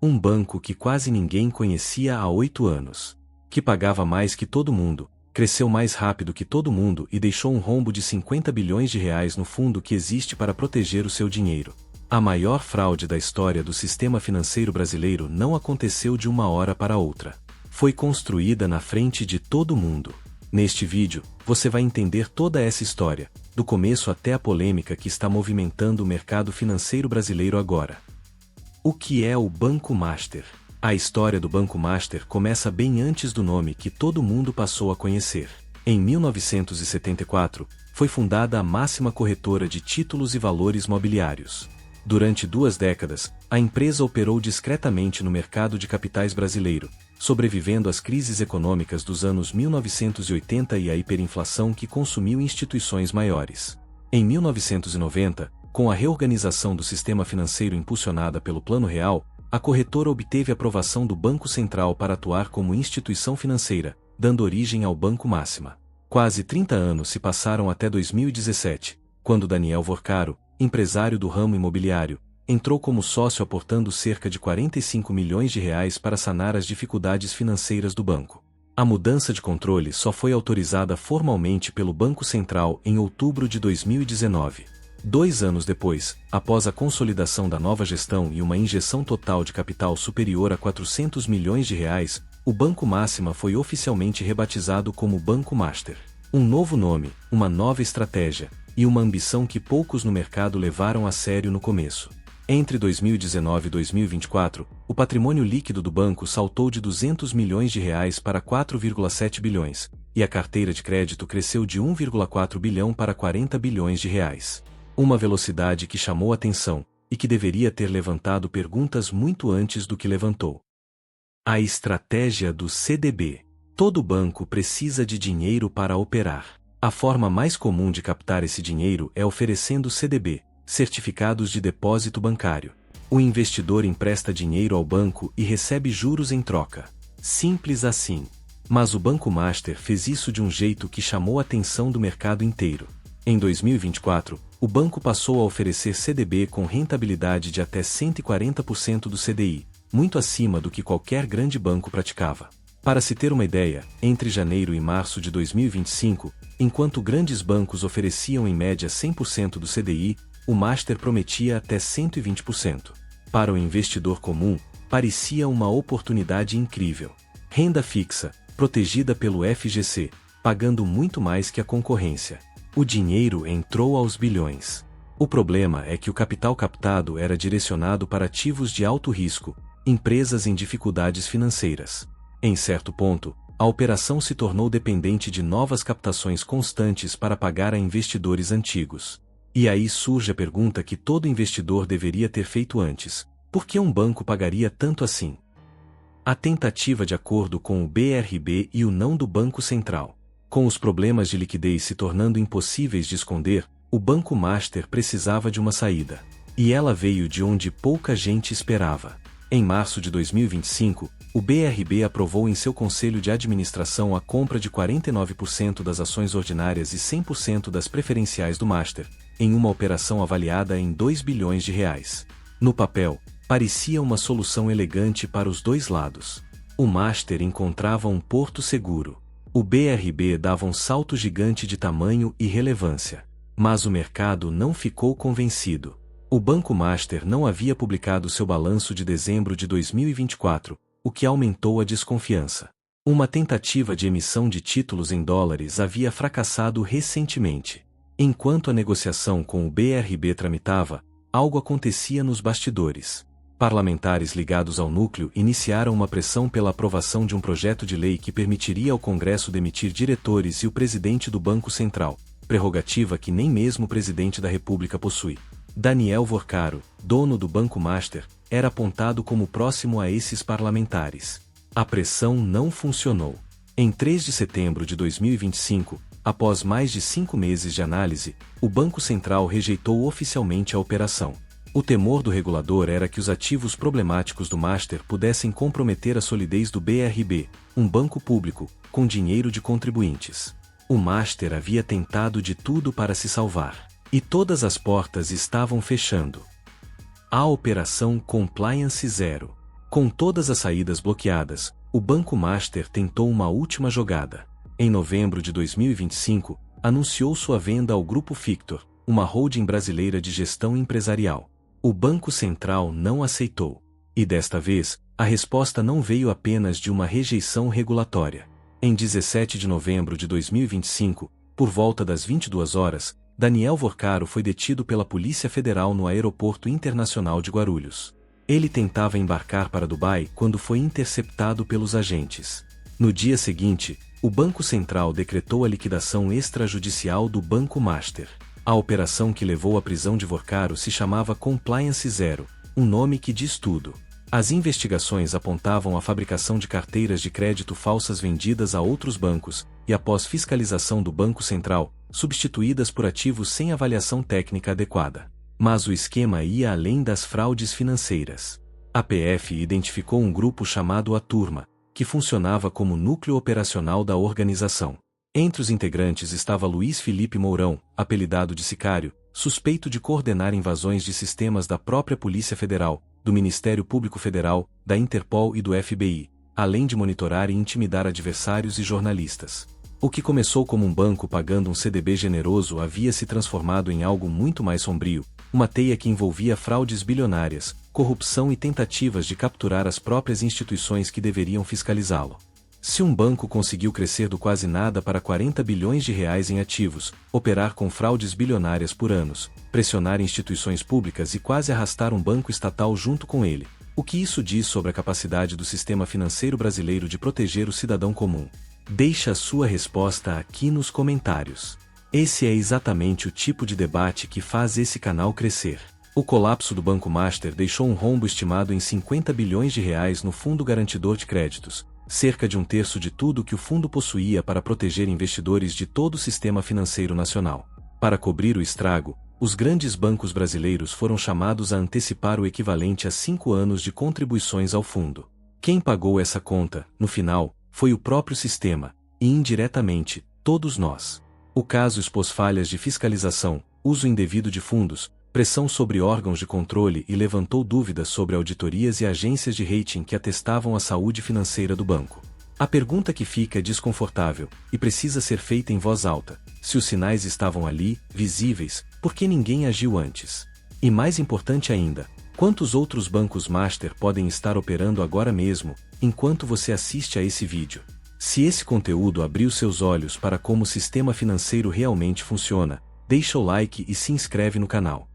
Um banco que quase ninguém conhecia há 8 anos. Que pagava mais que todo mundo, cresceu mais rápido que todo mundo e deixou um rombo de 50 bilhões de reais no fundo que existe para proteger o seu dinheiro. A maior fraude da história do sistema financeiro brasileiro não aconteceu de uma hora para outra. Foi construída na frente de todo mundo. Neste vídeo, você vai entender toda essa história, do começo até a polêmica que está movimentando o mercado financeiro brasileiro agora. O que é o Banco Master? A história do Banco Master começa bem antes do nome que todo mundo passou a conhecer. Em 1974, foi fundada a máxima corretora de títulos e valores mobiliários. Durante 2 décadas, a empresa operou discretamente no mercado de capitais brasileiro, sobrevivendo às crises econômicas dos anos 1980 e à hiperinflação que consumiu instituições maiores. Em 1990, com a reorganização do sistema financeiro impulsionada pelo Plano Real, a corretora obteve aprovação do Banco Central para atuar como instituição financeira, dando origem ao Banco Máxima. Quase 30 anos se passaram até 2017, quando Daniel Vorcaro, empresário do ramo imobiliário, entrou como sócio aportando cerca de 45 milhões de reais para sanar as dificuldades financeiras do banco. A mudança de controle só foi autorizada formalmente pelo Banco Central em outubro de 2019. 2 anos depois, após a consolidação da nova gestão e uma injeção total de capital superior a 400 milhões de reais, o Banco Máxima foi oficialmente rebatizado como Banco Master. Um novo nome, uma nova estratégia, e uma ambição que poucos no mercado levaram a sério no começo. Entre 2019 e 2024, o patrimônio líquido do banco saltou de 200 milhões de reais para 4,7 bilhões, e a carteira de crédito cresceu de 1,4 bilhão para 40 bilhões de reais. Uma velocidade que chamou atenção, e que deveria ter levantado perguntas muito antes do que levantou. A estratégia do CDB. Todo banco precisa de dinheiro para operar. A forma mais comum de captar esse dinheiro é oferecendo CDB, certificados de depósito bancário. O investidor empresta dinheiro ao banco e recebe juros em troca. Simples assim. Mas o Banco Master fez isso de um jeito que chamou a atenção do mercado inteiro. Em 2024, o banco passou a oferecer CDB com rentabilidade de até 140% do CDI, muito acima do que qualquer grande banco praticava. Para se ter uma ideia, entre janeiro e março de 2025, enquanto grandes bancos ofereciam em média 100% do CDI, o Master prometia até 120%. Para o investidor comum, parecia uma oportunidade incrível. Renda fixa, protegida pelo FGC, pagando muito mais que a concorrência. O dinheiro entrou aos bilhões. O problema é que o capital captado era direcionado para ativos de alto risco, empresas em dificuldades financeiras. Em certo ponto, a operação se tornou dependente de novas captações constantes para pagar a investidores antigos. E aí surge a pergunta que todo investidor deveria ter feito antes: por que um banco pagaria tanto assim? A tentativa de acordo com o BRB e o não do Banco Central. Com os problemas de liquidez se tornando impossíveis de esconder, o Banco Master precisava de uma saída. E ela veio de onde pouca gente esperava. Em março de 2025, o BRB aprovou em seu conselho de administração a compra de 49% das ações ordinárias e 100% das preferenciais do Master, em uma operação avaliada em 2 bilhões de reais. No papel, parecia uma solução elegante para os dois lados. O Master encontrava um porto seguro. O BRB dava um salto gigante de tamanho e relevância. Mas o mercado não ficou convencido. O Banco Master não havia publicado seu balanço de dezembro de 2024, o que aumentou a desconfiança. Uma tentativa de emissão de títulos em dólares havia fracassado recentemente. Enquanto a negociação com o BRB tramitava, algo acontecia nos bastidores. Parlamentares ligados ao núcleo iniciaram uma pressão pela aprovação de um projeto de lei que permitiria ao Congresso demitir diretores e o presidente do Banco Central, prerrogativa que nem mesmo o presidente da República possui. Daniel Vorcaro, dono do Banco Master, era apontado como próximo a esses parlamentares. A pressão não funcionou. Em 3 de setembro de 2025, após mais de 5 meses de análise, o Banco Central rejeitou oficialmente a operação. O temor do regulador era que os ativos problemáticos do Master pudessem comprometer a solidez do BRB, um banco público, com dinheiro de contribuintes. O Master havia tentado de tudo para se salvar. E todas as portas estavam fechando. A Operação Compliance Zero. Com todas as saídas bloqueadas, o Banco Master tentou uma última jogada. Em novembro de 2025, anunciou sua venda ao Grupo Fictor, uma holding brasileira de gestão empresarial. O Banco Central não aceitou. E desta vez, a resposta não veio apenas de uma rejeição regulatória. Em 17 de novembro de 2025, por volta das 22 horas, Daniel Vorcaro foi detido pela Polícia Federal no Aeroporto Internacional de Guarulhos. Ele tentava embarcar para Dubai quando foi interceptado pelos agentes. No dia seguinte, o Banco Central decretou a liquidação extrajudicial do Banco Master. A operação que levou à prisão de Vorcaro se chamava Compliance Zero, um nome que diz tudo. As investigações apontavam a fabricação de carteiras de crédito falsas vendidas a outros bancos, e após fiscalização do Banco Central, substituídas por ativos sem avaliação técnica adequada. Mas o esquema ia além das fraudes financeiras. A PF identificou um grupo chamado A Turma, que funcionava como núcleo operacional da organização. Entre os integrantes estava Luiz Felipe Mourão, apelidado de Sicário, suspeito de coordenar invasões de sistemas da própria Polícia Federal, do Ministério Público Federal, da Interpol e do FBI, além de monitorar e intimidar adversários e jornalistas. O que começou como um banco pagando um CDB generoso havia se transformado em algo muito mais sombrio, uma teia que envolvia fraudes bilionárias, corrupção e tentativas de capturar as próprias instituições que deveriam fiscalizá-lo. Se um banco conseguiu crescer do quase nada para 40 bilhões de reais em ativos, operar com fraudes bilionárias por anos, pressionar instituições públicas e quase arrastar um banco estatal junto com ele, o que isso diz sobre a capacidade do sistema financeiro brasileiro de proteger o cidadão comum? Deixe a sua resposta aqui nos comentários. Esse é exatamente o tipo de debate que faz esse canal crescer. O colapso do Banco Master deixou um rombo estimado em 50 bilhões de reais no Fundo Garantidor de Créditos, cerca de um terço de tudo que o fundo possuía para proteger investidores de todo o sistema financeiro nacional. Para cobrir o estrago, os grandes bancos brasileiros foram chamados a antecipar o equivalente a 5 anos de contribuições ao fundo. Quem pagou essa conta, no final, foi o próprio sistema, e indiretamente, todos nós. O caso expôs falhas de fiscalização, uso indevido de fundos, pressão sobre órgãos de controle e levantou dúvidas sobre auditorias e agências de rating que atestavam a saúde financeira do banco. A pergunta que fica é desconfortável, e precisa ser feita em voz alta: se os sinais estavam ali, visíveis, por que ninguém agiu antes? E mais importante ainda, quantos outros bancos master podem estar operando agora mesmo, enquanto você assiste a esse vídeo? Se esse conteúdo abriu seus olhos para como o sistema financeiro realmente funciona, deixa o like e se inscreve no canal.